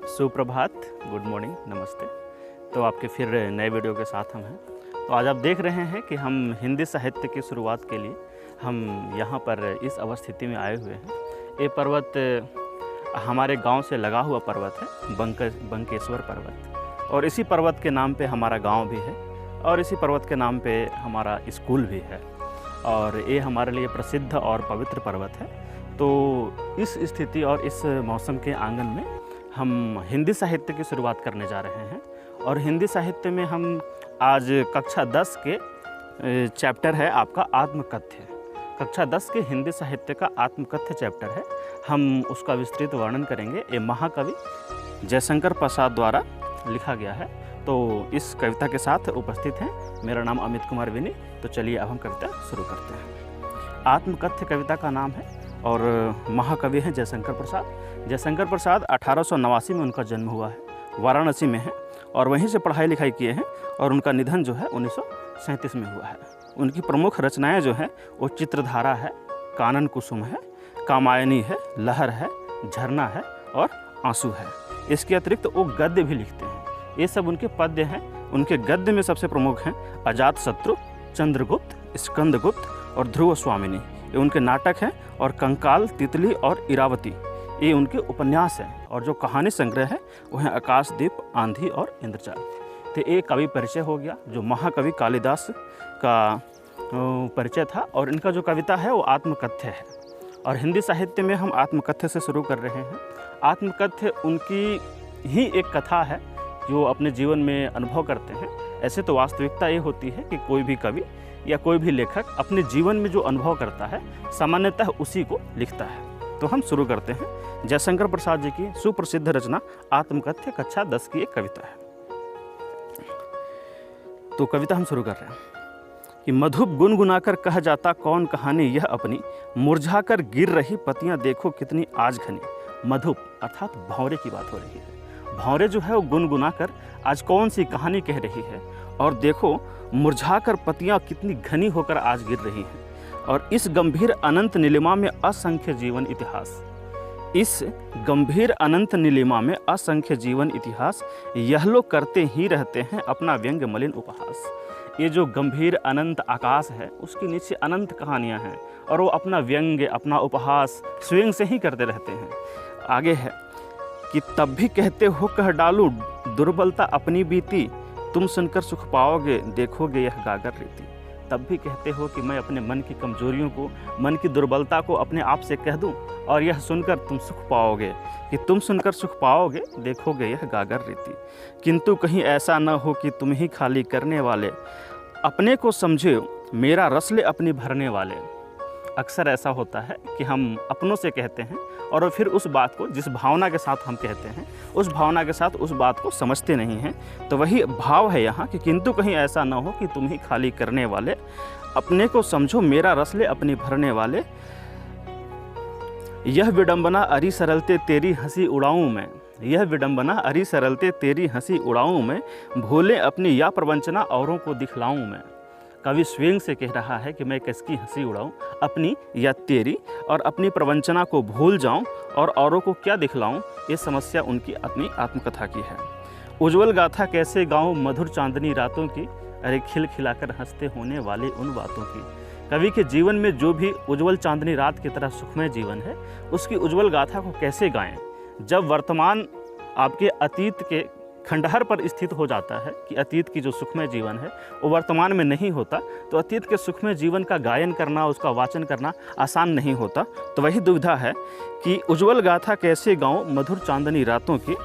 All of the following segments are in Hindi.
सुप्रभात, गुड मॉर्निंग, नमस्ते। तो आपके फिर नए वीडियो के साथ हम हैं। तो आज आप देख रहे हैं कि हम हिंदी साहित्य की शुरुआत के लिए हम यहाँ पर इस अवस्थिति में आए हुए हैं। ये पर्वत हमारे गांव से लगा हुआ पर्वत है, बंकेश्वर पर्वत, और इसी पर्वत के नाम पे हमारा गांव भी है और इसी पर्वत के नाम पे हमारा स्कूल भी है और ये हमारे लिए प्रसिद्ध और पवित्र पर्वत है। तो इस स्थिति और इस मौसम के आंगन में हम हिंदी साहित्य की शुरुआत करने जा रहे हैं और हिंदी साहित्य में हम आज कक्षा 10 के चैप्टर है आपका आत्मकथ्य। कक्षा 10 के हिंदी साहित्य का आत्मकथ्य चैप्टर है, हम उसका विस्तृत वर्णन करेंगे। ये महाकवि जयशंकर प्रसाद द्वारा लिखा गया है। तो इस कविता के साथ उपस्थित हैं, मेरा नाम अमित कुमार विनी। तो चलिए अब हम कविता शुरू करते हैं। आत्मकथ्य कविता का नाम है और महाकवि हैं जयशंकर प्रसाद। जयशंकर प्रसाद 1889 में उनका जन्म हुआ है, वाराणसी में है और वहीं से पढ़ाई लिखाई किए हैं और उनका निधन जो है 1937 में हुआ है। उनकी प्रमुख रचनाएं जो हैं वो चित्रधारा है, कानन कुसुम है, कामायनी है, लहर है, झरना है और आंसू है। इसके अतिरिक्त वो गद्य भी लिखते हैं। ये सब उनके पद्य हैं। उनके गद्य में सबसे प्रमुख हैं अजातशत्रु, चंद्रगुप्त, स्कंदगुप्त और ध्रुव स्वामिनी। ये उनके नाटक हैं और कंकाल, तितली और इरावती ये उनके उपन्यास हैं। और जो कहानी संग्रह है वो है आकाशदीप, आंधी और इंद्रजाल। तो एक कवि परिचय हो गया जो महाकवि कालिदास का परिचय था और इनका जो कविता है वो आत्मकथ्य है। और हिंदी साहित्य में हम आत्मकथ्य से शुरू कर रहे हैं। आत्मकथ्य उनकी ही एक कथा है जो अपने जीवन में अनुभव करते हैं। ऐसे तो वास्तविकता ये होती है कि कोई भी कवि या कोई भी लेखक अपने जीवन में जो अनुभव करता है सामान्यतः उसी को लिखता है। तो हम शुरू करते हैं। जयशंकर प्रसाद जी की सुप्रसिद्ध रचना आत्मकथ्य कक्षा 10 की एक कविता है। तो कविता हम शुरू कर रहे हैं कि मधुप गुनगुनाकर कह जाता कौन कहानी यह अपनी, मुरझाकर गिर रही पत्तियां देखो कितनी आज घनी। मधुप अर्थात भंवरे की बात हो रही है। भंवरे जो है वो गुनगुनाकर आज कौन सी कहानी कह रही है और देखो मुरझाकर पत्तियां कितनी घनी होकर आज गिर रही हैं। और इस गंभीर अनंत नीलिमा में असंख्य जीवन इतिहास, इस गंभीर अनंत नीलिमा में असंख्य जीवन इतिहास, यह लोग करते ही रहते हैं अपना व्यंग्य मलिन उपहास। ये जो गंभीर अनंत आकाश है उसके नीचे अनंत कहानियां हैं और वो अपना व्यंग्य, अपना उपहास स्वयं से ही करते रहते हैं। आगे है कि तब भी कहते हो कह डालूं दुर्बलता अपनी बीती, तुम सुनकर सुख पाओगे देखोगे यह गागर रीति। तब भी कहते हो कि मैं अपने मन की कमजोरियों को, मन की दुर्बलता को अपने आप से कह दूं और यह सुनकर तुम सुख पाओगे, कि तुम सुनकर सुख पाओगे देखोगे यह गागर रीति। किंतु कहीं ऐसा न हो कि तुम ही खाली करने वाले, अपने को समझो मेरा रस ले अपनी भरने वाले। अक्सर ऐसा होता है कि हम अपनों से कहते हैं और फिर उस बात को, जिस भावना के साथ हम कहते हैं, उस भावना के साथ उस बात को समझते नहीं हैं। तो वही भाव है यहाँ कि किंतु कहीं ऐसा ना हो कि तुम ही खाली करने वाले, अपने को समझो मेरा रस ले अपनी भरने वाले। यह विडंबना अरी सरलते तेरी हंसी उड़ाऊं मैं, यह विडंबना अरी सरलते तेरी हंसी उड़ाऊं मैं, भूले अपनी या प्रवंचना औरों को दिखलाऊं मैं। कवि स्वयं से कह रहा है कि मैं किसकी हंसी उड़ाऊं, अपनी या तेरी, और अपनी प्रवंचना को भूल जाऊं और औरों को क्या दिखलाऊं। ये समस्या उनकी अपनी आत्मकथा की है। उज्ज्वल गाथा कैसे गाऊं मधुर चांदनी रातों की, अरे खिल खिलाकर हंसते होने वाले उन बातों की। कवि के जीवन में जो भी उज्ज्वल चांदनी रात की तरह सुखमय जीवन है उसकी उज्ज्वल गाथा को कैसे गाएं जब वर्तमान आपके अतीत के खंडहर पर स्थित हो जाता है कि अतीत की जो सुखमय जीवन है वो वर्तमान में नहीं होता। तो अतीत के सुखमय जीवन का गायन करना, उसका वाचन करना आसान नहीं होता। तो वही दुविधा है कि उज्ज्वल गाथा कैसे गाऊं मधुर चांदनी रातों की,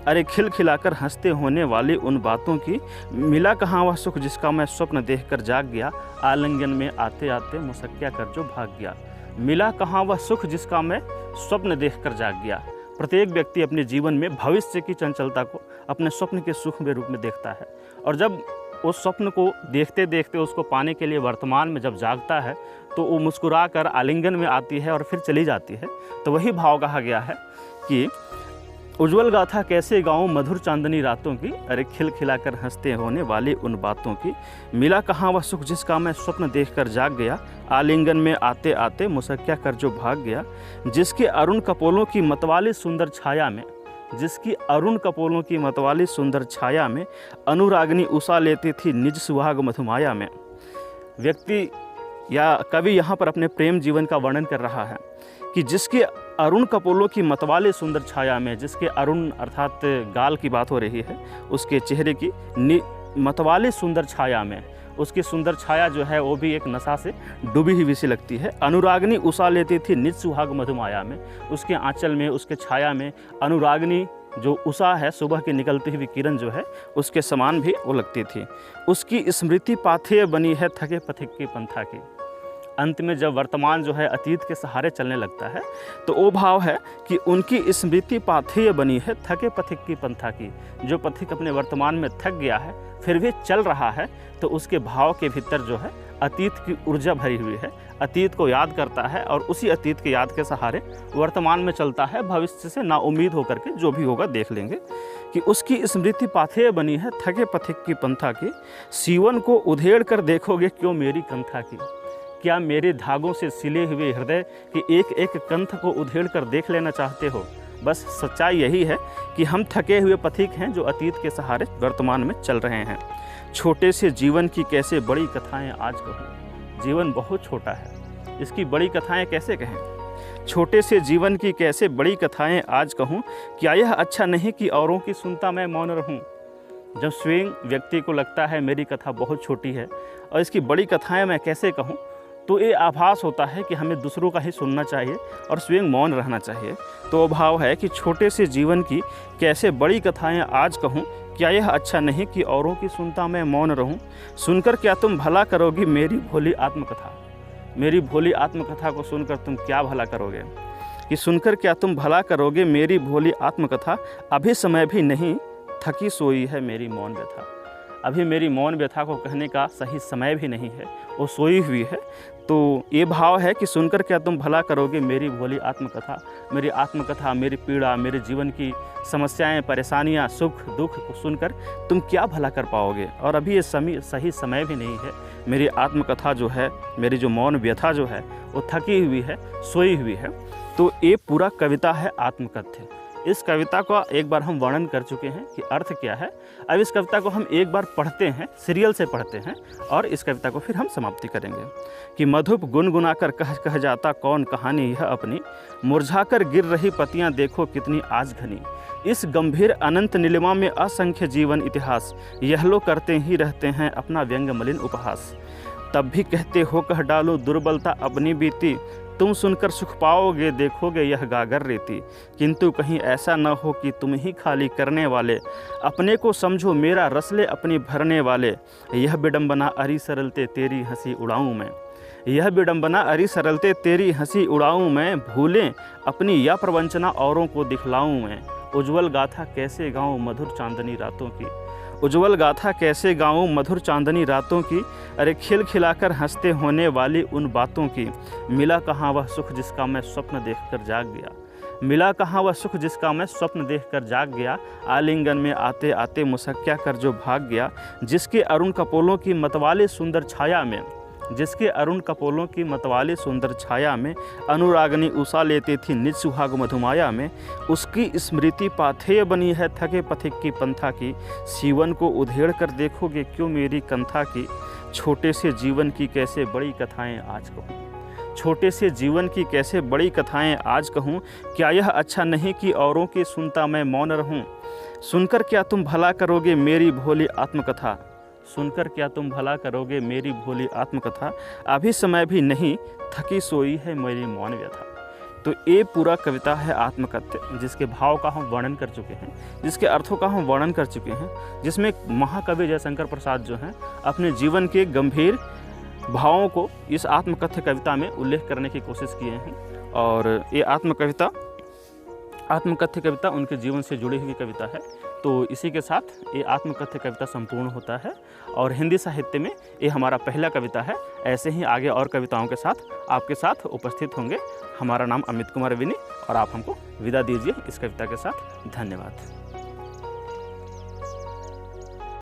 अरे खिल खिलाकर हंसते होने वाली उन बातों की। मिला कहाँ वह सुख जिसका मैं स्वप्न देखकर जाग गया, आलिंगन में आते आते मुसक्या कर जो भाग गया। मिला कहाँ वह सुख जिसका मैं स्वप्न देखकर जाग गया। प्रत्येक व्यक्ति अपने जीवन में भविष्य की चंचलता को अपने स्वप्न के सुख के रूप में देखता है और जब उस स्वप्न को देखते देखते उसको पाने के लिए वर्तमान में जब जागता है तो वो मुस्कुरा कर आलिंगन में आती है और फिर चली जाती है। तो वही भाव कहा गया है कि उज्ज्वल गाथा कैसे गाऊं मधुर चांदनी रातों की, अरे खिल खिलाकर हंसते होने वाली उन बातों की। मिला कहाँ वह सुख जिसका मैं स्वप्न देखकर जाग गया, आलिंगन में आते आते मुसक्या कर जो भाग गया। जिसके अरुण कपोलों की मतवाली सुंदर छाया में, जिसकी अरुण कपोलों की मतवाली सुंदर छाया में अनुरागिनी उषा लेती थी निज सुहाग मधुमाया में। व्यक्ति या कवि यहाँ पर अपने प्रेम जीवन का वर्णन कर रहा है कि जिसके अरुण कपोलों की मतवाले सुंदर छाया में, जिसके अरुण अर्थात गाल की बात हो रही है, उसके चेहरे की मतवाले सुंदर छाया में, उसकी सुंदर छाया जो है वो भी एक नशा से डूबी हुई सी लगती है। अनुरागिनी उषा लेती थी निज सुहाग मधुमाया में, उसके आंचल में, उसके छाया में अनुरागिनी जो उषा है, सुबह की निकलती हुई किरण जो है, उसके समान भी वो लगती थी। उसकी स्मृति पाथेय बनी है थके पथिक की पंथा की। अंत में जब वर्तमान जो है अतीत के सहारे चलने लगता है तो वो भाव है कि उनकी स्मृति पाथेय बनी है थके पथिक की पंथा की। जो पथिक अपने वर्तमान में थक गया है फिर भी चल रहा है, तो उसके भाव के भीतर जो है अतीत की ऊर्जा भरी हुई है, अतीत को याद करता है और उसी अतीत के याद के सहारे वर्तमान में चलता है, भविष्य से नाउम्मीद होकर के जो भी होगा देख लेंगे। कि उसकी स्मृति पाथेय बनी है थके पथिक की पंथा की, सीवन को उधेड़ कर देखोगे क्यों मेरी कंथा की। क्या मेरे धागों से सिले हुए हृदय के एक एक कंथ को उधेड़ कर देख लेना चाहते हो? बस सच्चाई यही है कि हम थके हुए पथिक हैं जो अतीत के सहारे वर्तमान में चल रहे हैं। छोटे से जीवन की कैसे बड़ी कथाएं आज कहूँ। जीवन बहुत छोटा है, इसकी बड़ी कथाएं कैसे कहें। छोटे से जीवन की कैसे बड़ी कथाएं आज कहूँ, क्या यह अच्छा नहीं कि औरों की सुनता मैं मौन रहूँ। जब स्वयं व्यक्ति को लगता है मेरी कथा बहुत छोटी है और इसकी बड़ी कथाएं मैं कैसे कहूँ, तो ये आभास होता है कि हमें दूसरों का ही सुनना चाहिए और स्वयं मौन रहना चाहिए। तो वो भाव है कि छोटे से जीवन की कैसे बड़ी कथाएं आज कहूँ, क्या यह अच्छा नहीं कि औरों की सुनता मैं मौन रहूँ। सुनकर क्या तुम भला करोगी मेरी भोली आत्मकथा। मेरी भोली आत्मकथा को सुनकर तुम क्या भला करोगे। कि सुनकर क्या तुम भला करोगे मेरी भोली आत्मकथा, अभी समय भी नहीं थकी सोई है मेरी मौन व्यथा। अभी मेरी मौन व्यथा को कहने का सही समय भी नहीं है, वो सोई हुई है। तो ये भाव है कि सुनकर क्या तुम भला करोगे मेरी भोली आत्मकथा। मेरी आत्मकथा, मेरी पीड़ा, मेरे जीवन की समस्याएं, परेशानियां, सुख दुख को सुनकर तुम क्या भला कर पाओगे। और अभी ये सही समय भी नहीं है। मेरी आत्मकथा जो है, मेरी जो मौन व्यथा जो है, वो थकी हुई है, सोई हुई है। तो ये पूरा कविता है आत्मकथ्य। इस कविता का एक बार हम वर्णन कर चुके हैं कि अर्थ क्या है। अब इस कविता को हम एक बार पढ़ते हैं, सीरियल से पढ़ते हैं और इस कविता को फिर हम समाप्ति करेंगे। कि मधुप गुनगुनाकर कह जाता कौन कहानी यह अपनी, मुरझाकर गिर रही पत्तियां देखो कितनी आज घनी। इस गंभीर अनंत नीलिमा में असंख्य जीवन इतिहास, यह लो करते ही रहते हैं अपना व्यंग मलिन उपहास। तब भी कहते हो कह डालो दुर्बलता अपनी बीती, तुम सुनकर सुख पाओगे देखोगे यह गागर रीति। किंतु कहीं ऐसा न हो कि तुम ही खाली करने वाले, अपने को समझो मेरा रसले अपनी भरने वाले। यह विडंबना अरी सरलते तेरी हंसी उड़ाऊं मैं। यह विडंबना अरी सरलते तेरी हंसी उड़ाऊं मैं, भूलें अपनी यह प्रवंचना औरों को दिखलाऊं मैं। उज्ज्वल गाथा कैसे गाऊं मधुर चांदनी रातों की। उज्ज्वल गाथा कैसे गाऊं मधुर चांदनी रातों की। अरे खिल खिलाकर हंसते होने वाली उन बातों की। मिला कहाँ वह सुख जिसका मैं स्वप्न देखकर जाग गया। मिला कहाँ वह सुख जिसका मैं स्वप्न देखकर जाग गया। आलिंगन में आते आते मुसक्या कर जो भाग गया। जिसके अरुण कपोलों की मतवाले सुंदर छाया में, जिसके अरुण कपोलों की मतवाले सुंदर छाया में अनुरागिनी उषा लेती थी निज सुहाग मधुमाया में। उसकी स्मृति पाथेय बनी है थके पथिक की पंथा की। सीवन को उधेड़ कर देखोगे क्यों मेरी कंथा की। छोटे से जीवन की कैसे बड़ी कथाएं आज कहूँ। छोटे से जीवन की कैसे बड़ी कथाएं आज कहूँ। क्या यह अच्छा नहीं कि औरों की सुनता मैं मौन रहूँ। सुनकर क्या तुम भला करोगे मेरी भोली आत्मकथा। सुनकर क्या तुम भला करोगे मेरी भोली आत्मकथा, अभी समय भी नहीं थकी सोई है मेरी मौन व्यथा। तो ये पूरा कविता है आत्मकथ्य, जिसके भाव का हम वर्णन कर चुके हैं, जिसके अर्थों का हम वर्णन कर चुके हैं, जिसमें महाकवि जयशंकर प्रसाद जो हैं अपने जीवन के गंभीर भावों को इस आत्मकथ्य कविता में उल्लेख करने की कोशिश किए हैं। और ये आत्मकथ्य कविता उनके जीवन से जुड़ी हुई कविता है। तो इसी के साथ ये आत्मकथ्य कविता संपूर्ण होता है और हिंदी साहित्य में ये हमारा पहला कविता है। ऐसे ही आगे और कविताओं के साथ आपके साथ उपस्थित होंगे। हमारा नाम अमित कुमार विनी और आप हमको विदा दीजिए इस कविता के साथ। धन्यवाद।